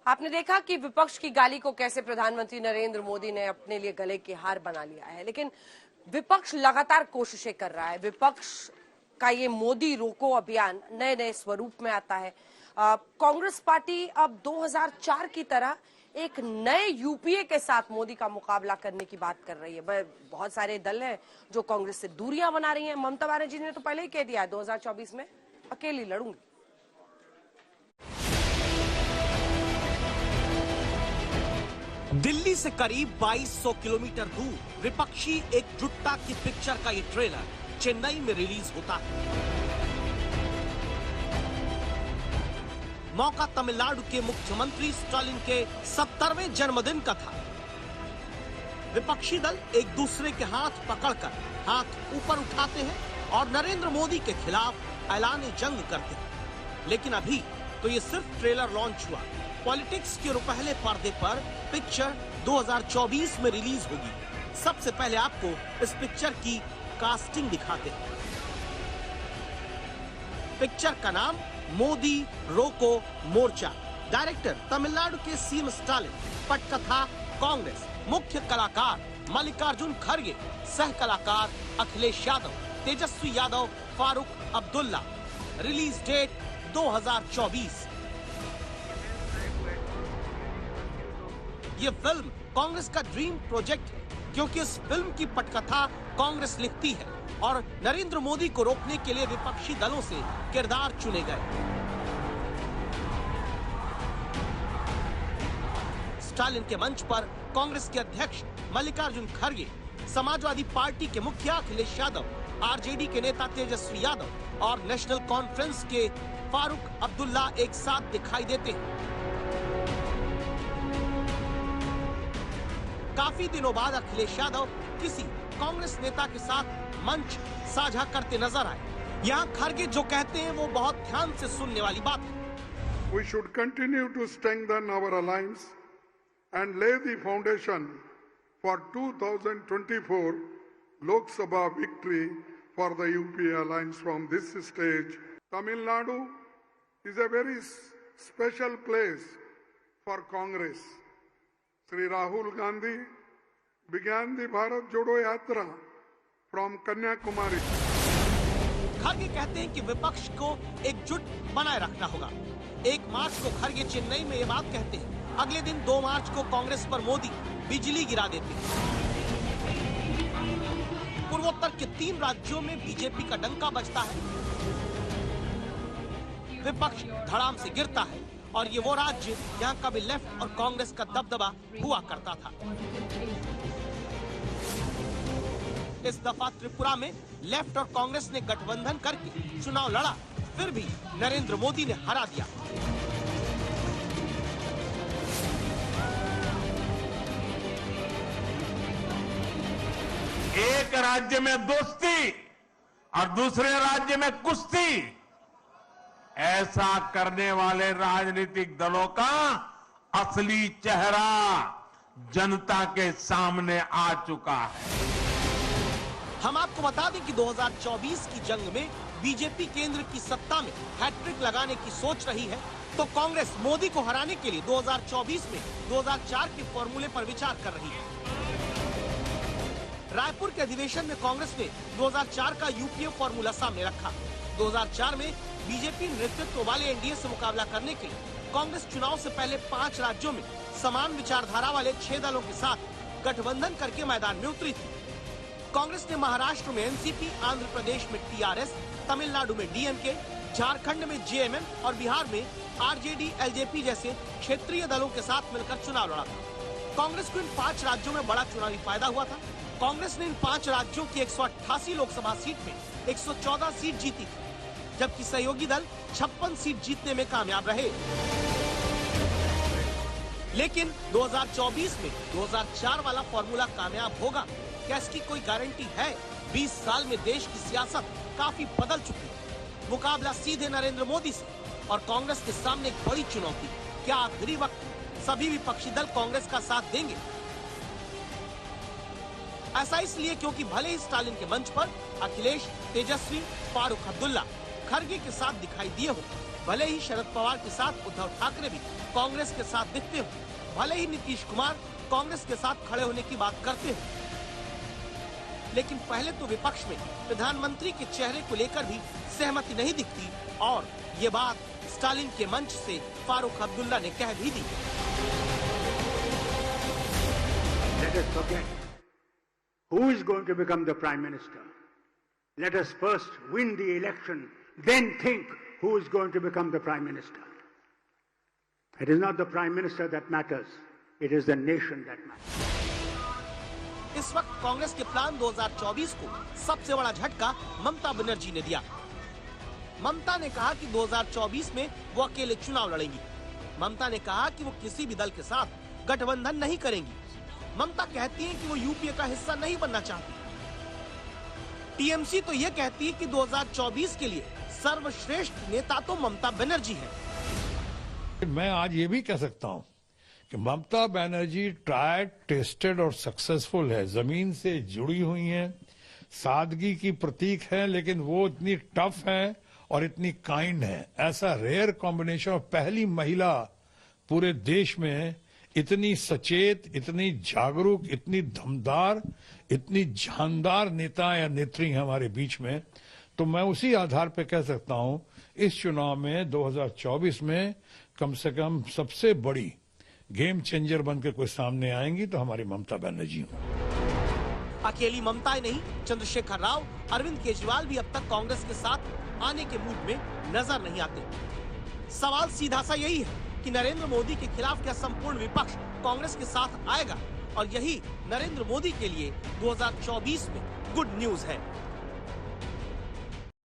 आपने देखा कि विपक्ष की गाली को कैसे प्रधानमंत्री नरेंद्र मोदी ने अपने लिए गले की हार बना लिया है, लेकिन विपक्ष लगातार कोशिशें कर रहा है। विपक्ष का ये मोदी रोको अभियान नए नए स्वरूप में आता है। कांग्रेस पार्टी अब 2004 की तरह एक नए यूपीए के साथ मोदी का मुकाबला करने की बात कर रही है। बहुत सारे दल हैं जो कांग्रेस से दूरियां बना रही हैं। ममता बनर्जी ने तो पहले ही कह दिया है 2024 में अकेली लड़ूंगी। दिल्ली से करीब 2200 किलोमीटर दूर विपक्षी एकजुटता की पिक्चर का ये ट्रेलर चेन्नई में रिलीज होता है। मौका तमिलनाडु के मुख्यमंत्री स्टालिन के 70वें जन्मदिन का था। विपक्षी दल एक दूसरे के हाथ पकड़कर हाथ ऊपर उठाते हैं और नरेंद्र मोदी के खिलाफ ऐलान जंग करते हैं। लेकिन अभी तो ये सिर्फ ट्रेलर लॉन्च हुआ। पॉलिटिक्स के पहले पर्दे पर पिक्चर 2024 में रिलीज होगी। सबसे पहले आपको इस पिक्चर की कास्टिंग दिखाते हैं। पिक्चर का नाम मोदी रोको मोर्चा। डायरेक्टर तमिलनाडु के सीएम स्टालिन, पटकथा कांग्रेस, मुख्य कलाकार मल्लिकार्जुन खड़गे, सह कलाकार अखिलेश यादव, तेजस्वी यादव, फारूक अब्दुल्ला। Release date 2024। ये फिल्म कांग्रेस का ड्रीम प्रोजेक्ट है, क्योंकि इस फिल्म की पटकथा कांग्रेस लिखती है और नरेंद्र मोदी को रोकने के लिए विपक्षी दलों से किरदार चुने गए। स्टालिन के मंच पर कांग्रेस के अध्यक्ष मल्लिकार्जुन खड़गे, समाजवादी पार्टी के मुखिया अखिलेश यादव, आरजेडी के नेता तेजस्वी यादव और नेशनल कॉन्फ्रेंस के फारूक अब्दुल्ला एक साथ दिखाई देते हैं। काफी दिनों बाद अखिलेश यादव किसी कांग्रेस नेता के साथ मंच साझा करते नजर आए। यहाँ खड़गे जो कहते हैं वो बहुत ध्यान से सुनने वाली बात है। We should continue to strengthen our alliance and lay the foundation for 2024 Lok Sabha victory for the UPA alliance from this stage. Tamil Nadu is a very special place for Congress. Shri Rahul Gandhi began the Bharat Jodo Yatra from Kanyakumari. खड़गे कहते हैं कि विपक्ष को एकजुट बनाए रखना होगा। 1 मार्च को खड़गे चेन्नई में ये बात कहते हैं। अगले दिन 2 मार्च को कांग्रेस पर मोदी बिजली गिरा देते हैं। पूर्वोत्तर के 3 राज्यों में बीजेपी का डंका बजता है। विपक्ष धड़ाम से गिरता है और ये वो राज्य यहाँ कभी लेफ्ट और कांग्रेस का दबदबा हुआ करता था। इस दफा त्रिपुरा में लेफ्ट और कांग्रेस ने गठबंधन करके चुनाव लड़ा, फिर भी नरेंद्र मोदी ने हरा दिया। एक राज्य में दोस्ती और दूसरे राज्य में कुश्ती, ऐसा करने वाले राजनीतिक दलों का असली चेहरा जनता के सामने आ चुका है। हम आपको बता दें कि 2024 की जंग में बीजेपी केंद्र की सत्ता में हैट्रिक लगाने की सोच रही है, तो कांग्रेस मोदी को हराने के लिए 2024 में 2004 के फॉर्मूले पर विचार कर रही है। रायपुर के अधिवेशन में कांग्रेस ने 2004 का यूपीए फॉर्मूला सामने रखा। 2004 में बीजेपी नेतृत्व वाले एनडीए से मुकाबला करने के लिए कांग्रेस चुनाव से पहले 5 राज्यों में समान विचारधारा वाले 6 दलों के साथ गठबंधन करके मैदान में उतरी थी। कांग्रेस ने महाराष्ट्र में एनसीपी, आंध्र प्रदेश में टीआरएस, तमिलनाडु में डीएमके, झारखंड में जेएमएम और बिहार में आरजेडी, एलजेपी जैसे क्षेत्रीय दलों के साथ मिलकर चुनाव लड़ा था। कांग्रेस को इन 5 राज्यों में बड़ा चुनावी फायदा हुआ था। कांग्रेस ने इन 5 राज्यों की 188 लोकसभा सीट में 114 सीट जीती थी, जबकि सहयोगी दल 56 सीट जीतने में कामयाब रहे। लेकिन 2024 में 2004 वाला फॉर्मूला कामयाब होगा क्या, इसकी कोई गारंटी है? 20 साल में देश की सियासत काफी बदल चुकी है। मुकाबला सीधे नरेंद्र मोदी से और कांग्रेस के सामने एक बड़ी चुनौती। क्या आखिरी वक्त सभी विपक्षी दल कांग्रेस का साथ देंगे? ऐसा इसलिए क्योंकि भले ही स्टालिन के मंच पर अखिलेश, तेजस्वी, फारूक अब्दुल्ला खड़गे के साथ दिखाई दिए हो, भले ही शरद पवार के साथ उद्धव ठाकरे भी कांग्रेस के साथ दिखते हो। भले ही नीतीश कुमार कांग्रेस के साथ खड़े होने की बात करते हो, लेकिन पहले तो विपक्ष में प्रधानमंत्री के चेहरे को लेकर भी सहमति नहीं दिखती और ये बात स्टालिन के मंच से फारूक अब्दुल्ला ने कह भी दी। Let us forget who is going to become the Prime Minister. Let us first win the election, then think who is going to become the Prime Minister. It is not the Prime Minister that matters, it is the nation that matters. इस वक्त कांग्रेस के plan 2024 को सबसे बड़ा झटका ममता बनर्जी ने दिया। ममता ने कहा कि 2024 में वो अकेले चुनाव लड़ेंगी। ममता ने कहा कि वो किसी भी दल के साथ गठबंधन नहीं करेंगी। ममता कहती है कि वो यूपीए का हिस्सा नहीं बनना चाहती। टीएमसी तो ये कहती है कि 2024 के लिए सर्वश्रेष्ठ नेता तो ममता बनर्जी है। मैं आज ये भी कह सकता हूं कि ममता बनर्जी ट्राइड, टेस्टेड और सक्सेसफुल है। जमीन से जुड़ी हुई हैं, सादगी की प्रतीक है, लेकिन वो इतनी टफ है और इतनी काइंड है। ऐसा रेयर कॉम्बिनेशन, और पहली महिला पूरे देश में इतनी सचेत, इतनी जागरूक, इतनी दमदार, इतनी जानदार नेता या नेत्री हमारे बीच में। तो मैं उसी आधार पर कह सकता हूं इस चुनाव में 2024 में कम से कम सबसे बड़ी गेम चेंजर बनकर कोई सामने आएंगी तो हमारी ममता बनर्जी हो। अकेली ममता ही नहीं, चंद्रशेखर राव, अरविंद केजरीवाल भी अब तक कांग्रेस के साथ आने के मूड में नजर नहीं आते। सवाल सीधा सा यही है कि नरेंद्र मोदी के खिलाफ क्या संपूर्ण विपक्ष कांग्रेस के साथ आएगा, और यही नरेंद्र मोदी के लिए 2024 में गुड न्यूज है।